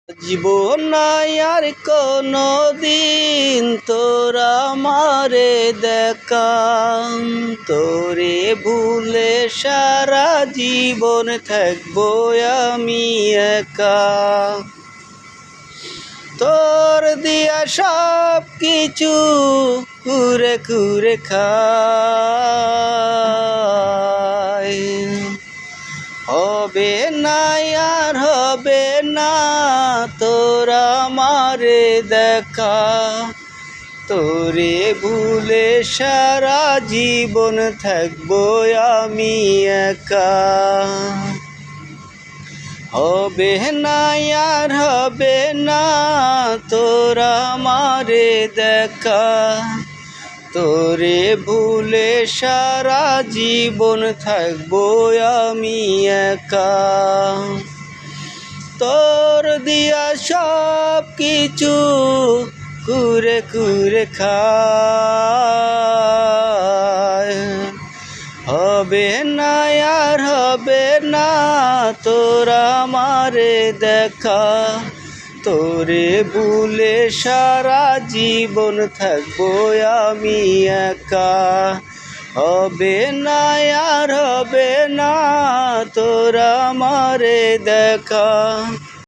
জীবন নাই আর কোনো দিন তোরা আমারে দেখা, তোরে ভুলে সারা জীবন থাকবো আমি একা। তোর দিয়া সব কিছু কুরে কুরে খাই, হবে না আর হবে না তোরা আমারে দেখা, তোরে ভুলে সারা জীবন থাকবো আমি একা। হবে না আর হবে না তোরা আমারে দেখা, তোরে ভুলে সারা জীবন থাকবো আমি একা। তোর দিয়া সব কিছু কুরে কুরে খায়, হবে না আর হবে না তোরা আমারে দেখা, তোরে ভুলে সারা জীবন থাকবো আমি একা। হবে না আর হবে না তোরা আমারে দেখা।